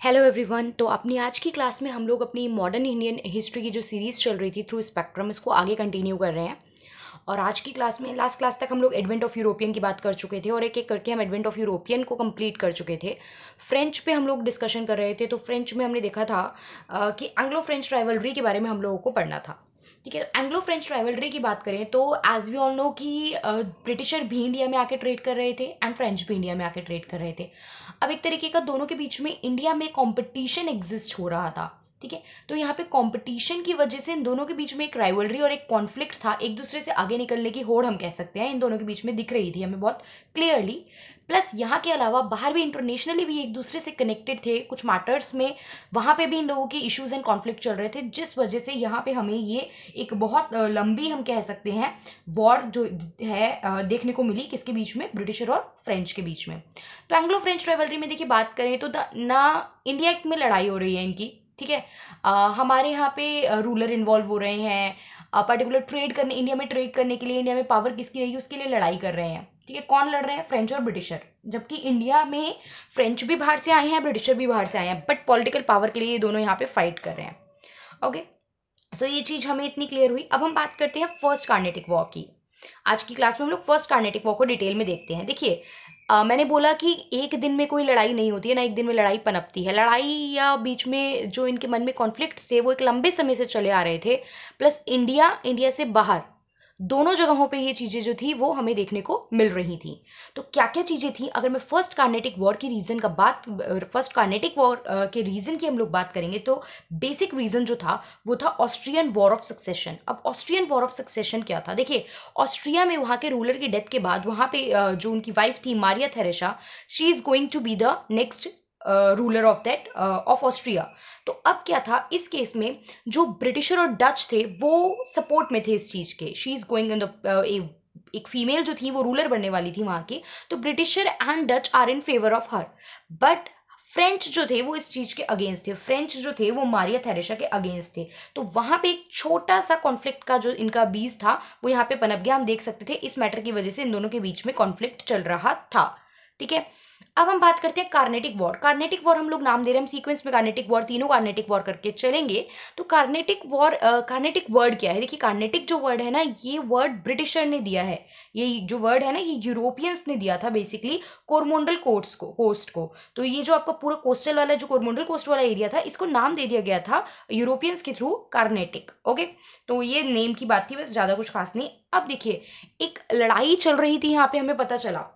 Hello everyone. तो अपनी आज की क्लास में हम लोग अपनी मॉडर्न इंडियन हिस्ट्री की जो सीरीज़ चल रही थी थ्रू स्पेक्ट्रम, इसको आगे कंटिन्यू कर रहे हैं। और आज की क्लास में लास्ट क्लास तक हम लोग एडवेंट ऑफ यूरोपियन की बात कर चुके थे और एक एक करके हम एडवेंट ऑफ यूरोपियन को कंप्लीट कर चुके थे। फ्रेंच पे हम लोग डिस्कशन कर रहे थे। तो फ्रेंच में हमने देखा था कि एंग्लो फ्रेंच राइवलरी के बारे में हम लोगों को पढ़ना था। ठीक है, एंग्लो फ्रेंच राइवलरी की बात करें तो एज वी ऑल नो कि ब्रिटिशर भी इंडिया में आके ट्रेड कर रहे थे एंड फ्रेंच भी इंडिया में आके ट्रेड कर रहे थे। अब एक तरीके का दोनों के बीच में इंडिया में कंपटीशन एग्जिस्ट हो रहा था। ठीक है, तो यहाँ पे कंपटीशन की वजह से इन दोनों के बीच में एक राइवलरी और एक कॉन्फ्लिक्ट था, एक दूसरे से आगे निकलने की होड़ हम कह सकते हैं इन दोनों के बीच में दिख रही थी हमें बहुत क्लियरली। प्लस यहाँ के अलावा बाहर भी इंटरनेशनली भी एक दूसरे से कनेक्टेड थे कुछ मैटर्स में, वहाँ पे भी इन लोगों के इश्यूज एंड कॉन्फ्लिक्ट चल रहे थे, जिस वजह से यहाँ पे हमें ये एक बहुत लंबी हम कह सकते हैं वॉर जो है देखने को मिली किसके बीच में, ब्रिटिशर और फ्रेंच के बीच में। तो एंग्लो फ्रेंच राइवलरी में देखिए बात करें तो ना इंडिया में लड़ाई हो रही है इनकी। ठीक है, हमारे यहाँ पे रूलर इन्वॉल्व हो रहे हैं, पर्टिकुलर ट्रेड करने, इंडिया में ट्रेड करने के लिए इंडिया में पावर किसकी रहेगी उसके लिए लड़ाई कर रहे हैं। ठीक है, कौन लड़ रहे हैं? फ्रेंच और ब्रिटिशर। जबकि इंडिया में फ्रेंच भी बाहर से आए हैं, ब्रिटिशर भी बाहर से आए हैं, बट पॉलिटिकल पावर के लिए ये दोनों यहाँ पे फाइट कर रहे हैं। ओके, सो ये चीज हमें इतनी क्लियर हुई। अब हम बात करते हैं फर्स्ट कार्नेटिक वॉर की। आज की क्लास में हम लोग फर्स्ट कार्नेटिक वॉर को डिटेल में देखते हैं। देखिए, मैंने बोला कि एक दिन में कोई लड़ाई नहीं होती है, ना एक दिन में लड़ाई पनपती है। लड़ाई या बीच में जो इनके मन में कॉन्फ्लिक्ट थे वो एक लंबे समय से चले आ रहे थे। प्लस इंडिया, इंडिया से बाहर दोनों जगहों पे ये चीज़ें जो थी वो हमें देखने को मिल रही थी। तो क्या क्या चीज़ें थी, अगर मैं फर्स्ट कार्नेटिक वॉर की रीज़न का बात, फर्स्ट कार्नेटिक वॉर के रीज़न की हम लोग बात करेंगे तो बेसिक रीज़न जो था वो था ऑस्ट्रियन वॉर ऑफ सक्सेशन। अब ऑस्ट्रियन वॉर ऑफ सक्सेशन क्या था? देखिए, ऑस्ट्रिया में वहाँ के रूलर की डेथ के बाद वहाँ पे जो उनकी वाइफ थी Maria Theresa, she is going to be the next ruler of that of Austria. तो अब क्या था इस केस में, जो ब्रिटिशर और डच थे वो सपोर्ट में थे इस चीज के। She is going in the, एक फीमेल जो थी वो रूलर बनने वाली थी वहां की, तो Britisher and Dutch are in favour of her. But French जो थे वो इस चीज के अगेंस्ट थे, फ्रेंच जो थे वो मारिया थेरेसा के अगेंस्ट थे। तो वहां पे एक छोटा सा कॉन्फ्लिक्ट का जो इनका बीज था वो यहाँ पे पनप गया। हम देख सकते थे इस मैटर की वजह से इन दोनों के बीच में कॉन्फ्लिक्ट चल रहा था। ठीक है, अब हम बात करते हैं कार्नेटिक वॉर। कार्नेटिक वॉर हम लोग नाम दे रहे हैं, हम सीक्वेंस में कार्नेटिक वॉर, तीनों कार्नेटिक वॉर करके चलेंगे। तो कार्नेटिक वॉर, कार्नेटिक वर्ड क्या है? देखिए, कार्नेटिक जो वर्ड है ना, ये वर्ड ब्रिटिशर ने दिया है। ये जो वर्ड है ना, ये यूरोपियंस ने दिया था बेसिकली कोरमोंडल कोस्ट को। तो ये जो आपका पूरा कोस्टल वाला, जो कोरमोंडल कोस्ट वाला एरिया था, इसको नाम दे दिया गया था यूरोपियंस के थ्रू कार्नेटिक। ओके, तो ये नेम की बात थी, बस ज्यादा कुछ खास नहीं। अब देखिए, एक लड़ाई चल रही थी यहाँ पे, हमें पता चला,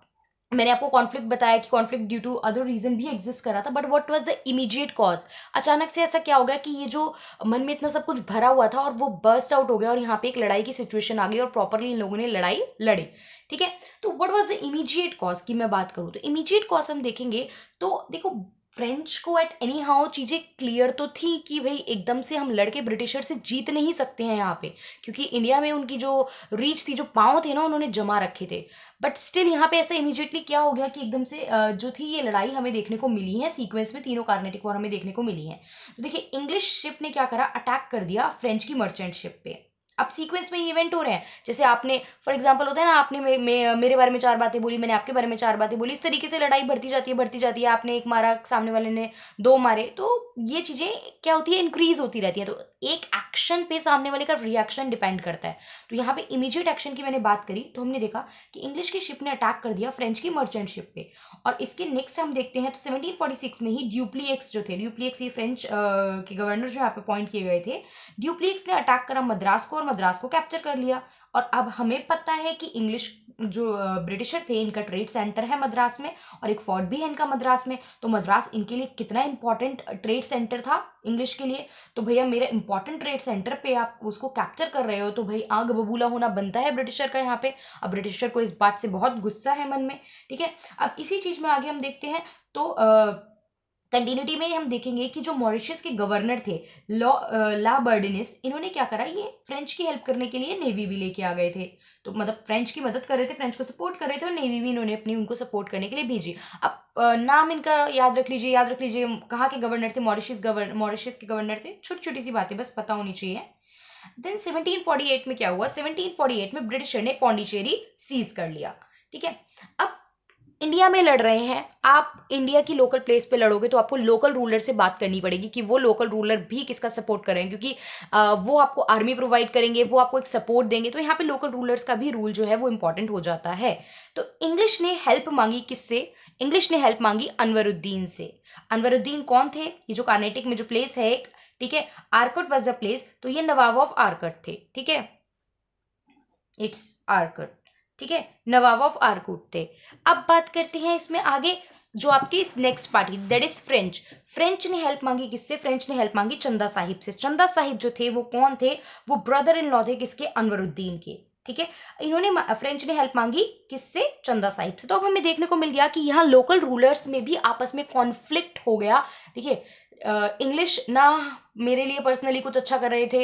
मैंने आपको कॉन्फ्लिक्ट बताया कि conflict due to other reason भी एग्जिस्ट कर रहा था, but what was the immediate cause? अचानक से ऐसा क्या हो गया कि ये जो मन में इतना सब कुछ भरा हुआ था और वो बर्स्ट आउट हो गया और यहाँ पे एक लड़ाई की सिचुएशन आ गई और प्रॉपरली इन लोगों ने लड़ाई लड़ी। ठीक है, तो what was the immediate cause की मैं बात करूँ तो इमीडिएट कॉज हम देखेंगे तो देखो, फ्रेंच को एट एनी हाउ चीजें क्लियर तो थी कि भाई एकदम से हम लड़के ब्रिटिशर से जीत नहीं सकते हैं यहाँ पे, क्योंकि इंडिया में उनकी जो रीच थी, जो पांव थे ना, उन्होंने जमा रखे थे। बट स्टिल यहाँ पे ऐसा इमीडिएटली क्या हो गया कि एकदम से जो थी ये लड़ाई हमें देखने को मिली है, सीक्वेंस में तीनों कार्नेटिक वॉर हमें देखने को मिली है। तो देखिए, इंग्लिश शिप ने क्या करा, अटैक कर दिया फ्रेंच की मर्चेंट शिप पे। अब सीक्वेंस में ये इवेंट हो रहे हैं, जैसे आपने फॉर एग्जांपल होता है ना, आपने मेरे बारे में चार बातें बोली, मैंने आपके बारे में चार बातें बोली, इस तरीके से लड़ाई बढ़ती जाती है बढ़ती जाती है। आपने एक मारा, सामने वाले ने दो मारे, तो ये चीजें क्या होती है, इंक्रीज होती रहती है। तो एक एक्शन पे सामने वाले का रिएक्शन डिपेंड करता है। तो यहाँ पे इमीडिएट एक्शन की मैंने बात करी तो हमने देखा कि इंग्लिश की शिप ने अटैक कर दिया फ्रेंच की मर्चेंट शिप पे। और इसके नेक्स्ट हम देखते हैं तो 1746 में ही ड्यूप्लीएक्स जो थे, ड्यूप्लीएक्स ये फ्रेंच के गवर्नर जो यहाँ पे अपॉइंट किए गए थे, ड्यूप्लीएक्स ने अटैक करा मद्रास को और मद्रास को कैप्चर कर लिया। और अब हमें पता है कि इंग्लिश जो ब्रिटिशर थे, इनका ट्रेड सेंटर है मद्रास में और एक फोर्ट भी है इनका मद्रास में। तो मद्रास इनके लिए कितना इंपॉर्टेंट ट्रेड सेंटर था इंग्लिश के लिए। तो भैया, मेरे इंपॉर्टेंट ट्रेड सेंटर पे आप उसको कैप्चर कर रहे हो तो भाई आग बबूला होना बनता है ब्रिटिशर का यहाँ पे। अब ब्रिटिशर को इस बात से बहुत गुस्सा है मन में। ठीक है, अब इसी चीज में आगे हम देखते हैं तो कंटिन्यूटी में हम देखेंगे कि जो मॉरिशस के गवर्नर थे ला बर्डिनिस, इन्होंने क्या करा, ये फ्रेंच की हेल्प करने के लिए नेवी भी लेके आ गए थे। तो मतलब फ्रेंच की मदद कर रहे थे, फ्रेंच को सपोर्ट कर रहे थे और नेवी भी इन्होंने अपनी उनको सपोर्ट करने के लिए भेजी। अब नाम इनका याद रख लीजिए, याद रख लीजिए कहाँ के गवर्नर थे, मॉरिशस के गवर्नर थे। छोटी छोटी सी बातें बस पता होनी चाहिए। देन 1748 में क्या हुआ, 1748 में ब्रिटिशर ने पौंडीचेरी सीज कर लिया। ठीक है, अब इंडिया में लड़ रहे हैं, आप इंडिया की लोकल प्लेस पे लड़ोगे तो आपको लोकल रूलर से बात करनी पड़ेगी कि वो लोकल रूलर भी किसका सपोर्ट कर रहे हैं, क्योंकि वो आपको आर्मी प्रोवाइड करेंगे, वो आपको एक सपोर्ट देंगे, तो यहाँ पे लोकल रूलर्स का भी रूल जो है वो इंपॉर्टेंट हो जाता है। तो इंग्लिश ने हेल्प मांगी किससे? इंग्लिश ने हेल्प मांगी अनवरुद्दीन से। अनवरुद्दीन कौन थे? ये जो कार्नेटिक में जो प्लेस है एक, ठीक है, आर्कट वॉज द प्लेस, तो ये नवाब ऑफ आर्कट थे, ठीक है, इट्स आर्कट, ठीक है, नवाब ऑफ आर्कूट थे। अब बात करते हैं इसमें आगे जो आपकी next party, that is French. French ने हेल्प मांगी किससे? फ्रेंच ने हेल्प मांगी चंदा साहिब से। चंदा साहिब जो थे वो कौन थे? वो ब्रदर इन लॉ थे किसके? अनवरुद्दीन के, ठीक है। इन्होंने फ्रेंच ने हेल्प मांगी किससे? चंदा साहिब से। तो अब हमें देखने को मिल गया कि यहाँ लोकल रूलर्स में भी आपस में कॉन्फ्लिक्ट हो गया। देखिए, इंग्लिश ना मेरे लिए पर्सनली कुछ अच्छा कर रहे थे,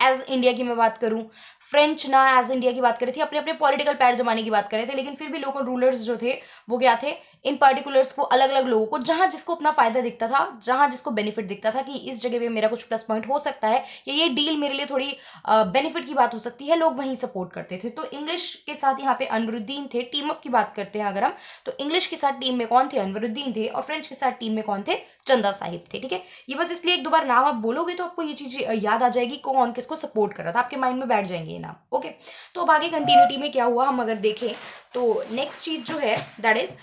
एज इंडिया की मैं बात करूं, फ्रेंच ना एज इंडिया की बात कर रही थी, अपने अपने पॉलिटिकल पैर जमाने की बात कर रहे थे, लेकिन फिर भी लोकल रूलर्स जो थे वो क्या थे? इन पर्टिकुलर्स को, अलग अलग लोगों को, जहां जिसको अपना फायदा दिखता था, जहां जिसको बेनिफिट दिखता था कि इस जगह पे मेरा कुछ प्लस पॉइंट हो सकता है या ये डील मेरे लिए थोड़ी बेनिफिट की बात हो सकती है, लोग वहीं सपोर्ट करते थे। तो इंग्लिश के साथ यहाँ पे अनवरुद्दीन थे। टीम अप की बात करते हैं अगर हम, तो इंग्लिश के साथ टीम में कौन थे? अनवरुद्दीन थे, और फ्रेंच के साथ टीम में कौन थे? चंदा साहिब थे, ठीक है। ये बस इसलिए एक दो बार नाम आप बोलोगे तो आपको ये चीज याद आ जाएगी कौन किसको सपोर्ट कर रहा था, आपके माइंड में बैठ जाएंगे ये नाम, ओके। तो अब आगे कंटिन्यूटी में क्या हुआ हम अगर देखें तो नेक्स्ट चीज जो है दैट इज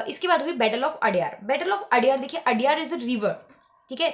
इसके बाद हुई battle of Adyar. Battle of Adyar, देखिए अडयार इज अ रिवर, ठीक है,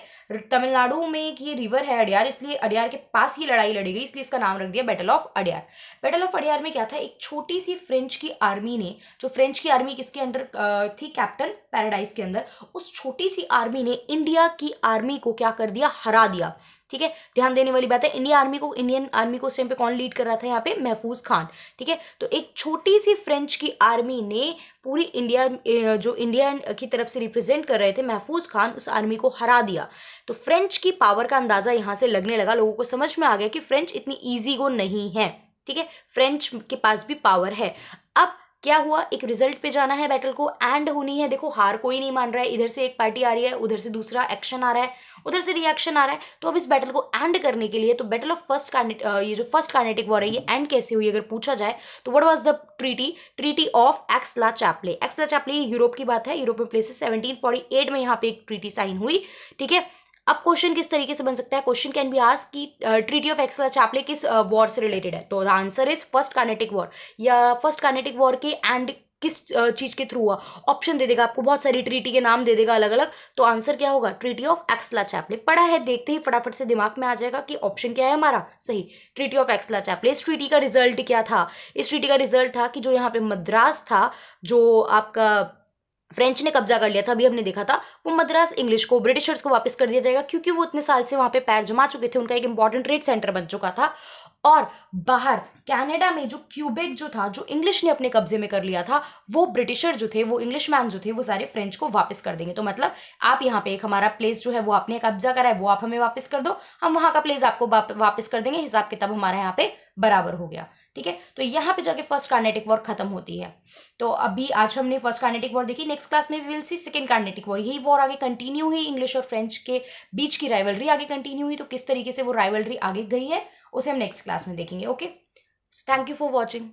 तमिलनाडु में एक ये रिवर है अडयार, इसलिए अडयार के पास ये लड़ाई लड़ी गई, इसलिए इसका नाम रख दिया battle of Adyar. Battle of Adyar में क्या था? एक छोटी सी फ्रेंच की आर्मी ने, जो फ्रेंच की आर्मी किसके अंडर थी? कैप्टन पैराडाइज के अंदर। उस छोटी सी आर्मी ने इंडिया की आर्मी को क्या कर दिया? हरा दिया, ठीक है। ध्यान देने वाली बात है, इंडियन आर्मी को उस टाइम पे कौन लीड कर रहा था? यहाँ पे महफूज खान, ठीक है। तो एक छोटी सी फ्रेंच की आर्मी ने पूरी इंडिया, जो इंडिया की तरफ से रिप्रेजेंट कर रहे थे महफूज खान, उस आर्मी को हरा दिया। तो फ्रेंच की पावर का अंदाजा यहाँ से लगने लगा, लोगों को समझ में आ गया कि फ्रेंच इतनी ईजी गो नहीं है, ठीक है, फ्रेंच के पास भी पावर है। अब क्या हुआ? एक रिजल्ट पे जाना है बैटल को, एंड होनी है। देखो हार कोई नहीं मान रहा है, इधर से एक पार्टी आ रही है, उधर से दूसरा एक्शन आ रहा है, उधर से रिएक्शन आ रहा है। तो अब इस बैटल को एंड करने के लिए, तो बैटल ऑफ ये जो फर्स्ट कार्नेटिक वॉर है ये एंड कैसे हुई अगर पूछा जाए तो what was the treaty of Aix la Chapelle. Aix la Chapelle Europe की बात है, यूरोप में प्लेस है, 1748 में यहाँ पे एक ट्रीटी साइन हुई, ठीक है। अब क्वेश्चन किस तरीके से बन सकता है? क्वेश्चन कैन बी आस्क्ड कि ट्रीटी ऑफ एक्सला चैप्ले किस वॉर से रिलेटेड है? तो the answer is first Carnatic war, या फर्स्ट कार्नेटिक वॉर के एंड किस चीज के थ्रू हुआ? ऑप्शन दे देगा आपको, बहुत सारी ट्रीटी के नाम दे देगा अलग अलग, तो आंसर क्या होगा? Treaty of Aix la Chapelle. पढ़ा है, देखते ही फटाफट से दिमाग में आ जाएगा कि ऑप्शन क्या है हमारा सही, ट्रीटी ऑफ एक्सला चैप्ले। इस ट्रीटी का रिजल्ट क्या था? इस ट्रीटी का रिजल्ट था कि जो यहाँ पे मद्रास था, जो आपका फ्रेंच ने कब्जा कर लिया था, अभी हमने देखा था, वो मद्रास इंग्लिश को, ब्रिटिशर्स को वापस कर दिया जाएगा, क्योंकि वो इतने साल से वहां पे पैर जमा चुके थे, उनका एक इंपॉर्टेंट ट्रेड सेंटर बन चुका था। और बाहर कनाडा में जो क्यूबेक जो था, जो इंग्लिश ने अपने कब्जे में कर लिया था, वो ब्रिटिशर जो थे, वो इंग्लिश मैन जो थे, वो सारे फ्रेंच को वापस कर देंगे। तो मतलब आप यहाँ पे एक हमारा प्लेस जो है वो आपने कब्जा करा है, वो आप हमें वापस कर दो, हम वहां का प्लेस आपको वापस कर देंगे, हिसाब किताब हमारा यहाँ पे बराबर हो गया, ठीक है। तो यहाँ पे जाके फर्स्ट कार्नेटिक वॉर खत्म होती है। तो अभी आज हमने फर्स्ट कार्नेटिक वॉर देखी, नेक्स्ट क्लास में we will see second Carnatic war. यही वॉर आगे कंटिन्यू हुई, इंग्लिश और फ्रेंच के बीच की राइवलरी आगे कंटिन्यू हुई। तो किस तरीके से वो राइवलरी आगे गई है उसे हम नेक्स्ट क्लास में देखेंगे, okay. Thank you for watching.